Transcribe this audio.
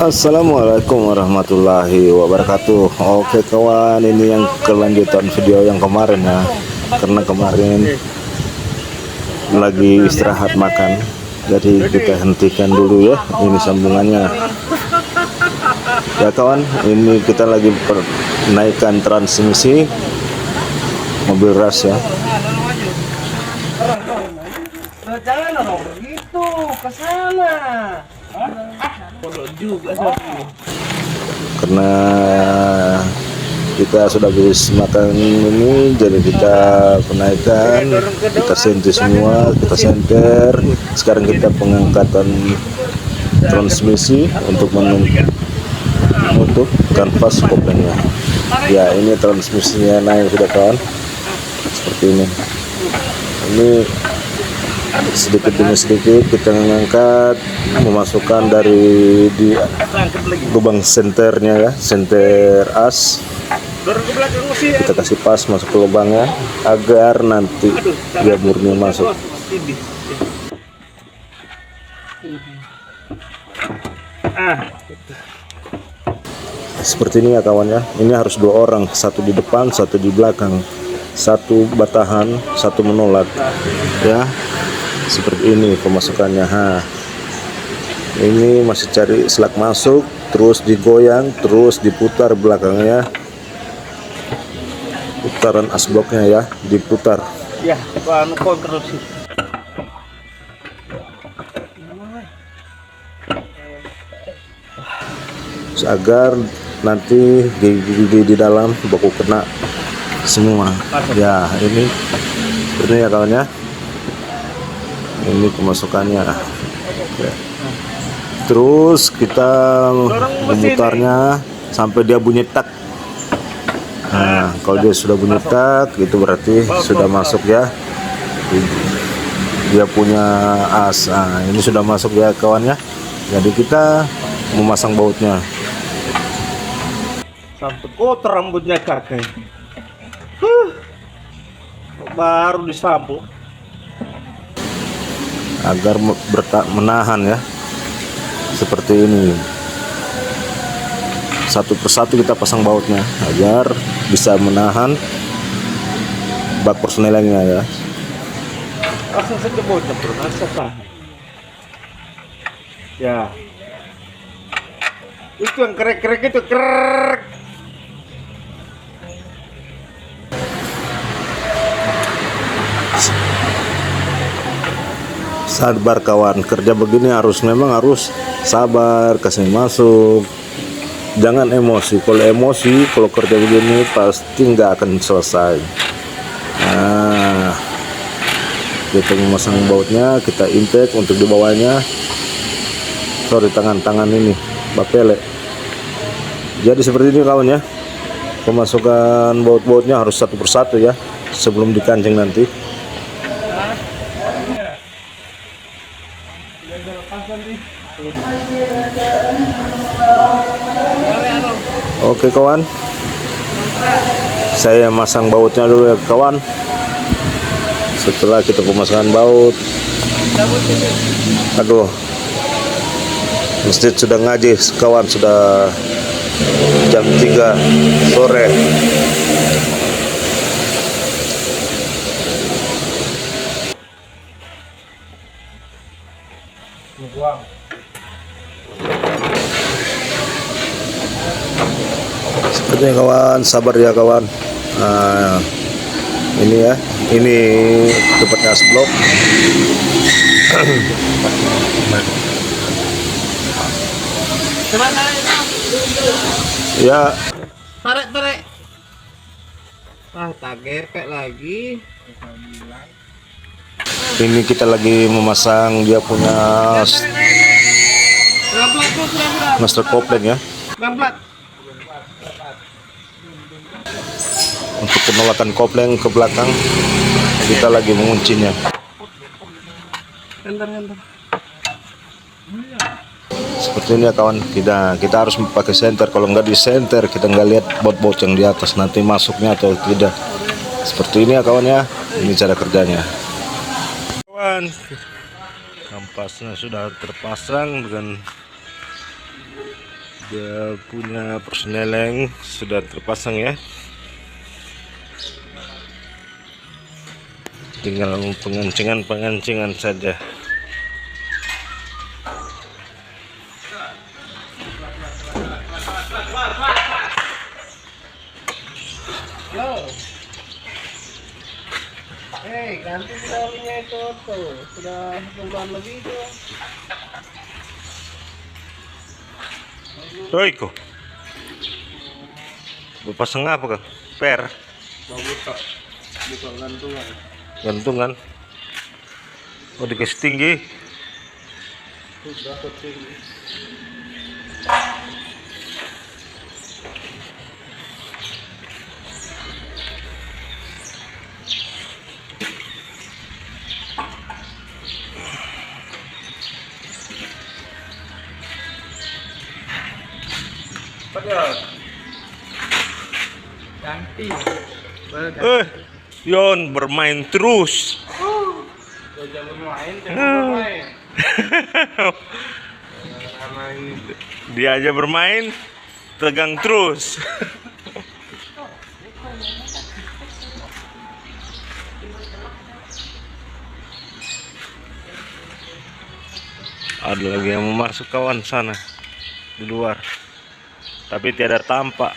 Assalamualaikum warahmatullahi wabarakatuh. Oke kawan, ini yang kelanjutan video yang kemarin ya. Karena kemarin lagi istirahat makan, jadi kita hentikan dulu ya. Ini sambungannya. Ya kawan, ini kita lagi menaikkan transmisi mobil ras ya. Jangan dong begitu ke sana. Juga Karena kita sudah habis makan ini, jadi kita menaikkan, kita senter semua, kita senter. Sekarang kita pengangkatan transmisi untuk kanvas koplengnya. Ya, ini transmisinya naik sudah kawan, seperti ini. Ini sedikit demi sedikit kita mengangkat, memasukkan dari di lubang senternya ya, senter as. Kita kasih pas masuk ke lubangnya agar nanti dia murni masuk. Seperti ini ya kawan ya. Ini harus dua orang, satu di depan, satu di belakang, satu batahan, satu menolak ya. Seperti ini pemasukannya. Ini masih cari selak masuk, terus digoyang, terus diputar belakangnya. Putaran asbloknya ya, diputar. Ya, bahan kontrol sih. Agar nanti di dalam baku kena semua. Ya, ini seperti ya kawan ya. Ini pemasukannya. Terus kita memutarnya sampai dia bunyi tak. Nah, kalau dia sudah bunyi tak, itu berarti sudah masuk ya. Dia punya as. Nah, ini sudah masuk ya kawan ya. Jadi kita memasang bautnya. Sampai kotor rambutnya kakek. Baru disapu. Agar menahan ya, seperti ini. Satu persatu kita pasang bautnya agar bisa menahan bak persnelengnya ya. Langsung saja bautnya bro, ya. Itu yang kerek-kerek itu kerek. Sabar kawan, kerja begini memang harus sabar, kasih masuk, jangan emosi. Kalau emosi, kalau kerja begini pasti nggak akan selesai. Nah, kita memasang bautnya, kita intake untuk di bawahnya. Sorry, tangan ini bapele. Jadi seperti ini kawan ya, pemasukan baut-bautnya harus satu persatu ya, sebelum dikancing nanti. Oke kawan, saya masang bautnya dulu ya kawan. Setelah kita pemasangan baut, aduh, masjid sudah ngaji kawan, sudah jam 3 sore. Sepertinya kawan, sabar ya kawan. Nah, ini ya, ini tempatnya asblok. Ya, Tarik. Tager kayak lagi. ini kita lagi memasang dia punya master kopling ya. Untuk penolakan kopling ke belakang, kita lagi menguncinya. Seperti ini ya kawan, kita harus pakai senter. Kalau nggak di senter, kita nggak lihat baut-baut yang di atas nanti masuknya atau tidak. Seperti ini ya kawan ya, ini cara kerjanya. Kawan, kampasnya sudah terpasang dengan Dia punya persneleng sudah terpasang ya. Tinggal pengancingan saja. Yo. Hei, ganti talinya itu tuh. Sudah 1 bulan lebih tuh. Royko, pasang apa kan? Per Mau buka gantungan. gantungan. Oh, dikasih tinggi. Sudah tinggi. Padahal ganti. Yon bermain terus. Jangan bermain, jangan bermain. Dia aja bermain, tegang terus. Ada lagi yang mau masuk kawan sana di luar, tapi tiada tampak.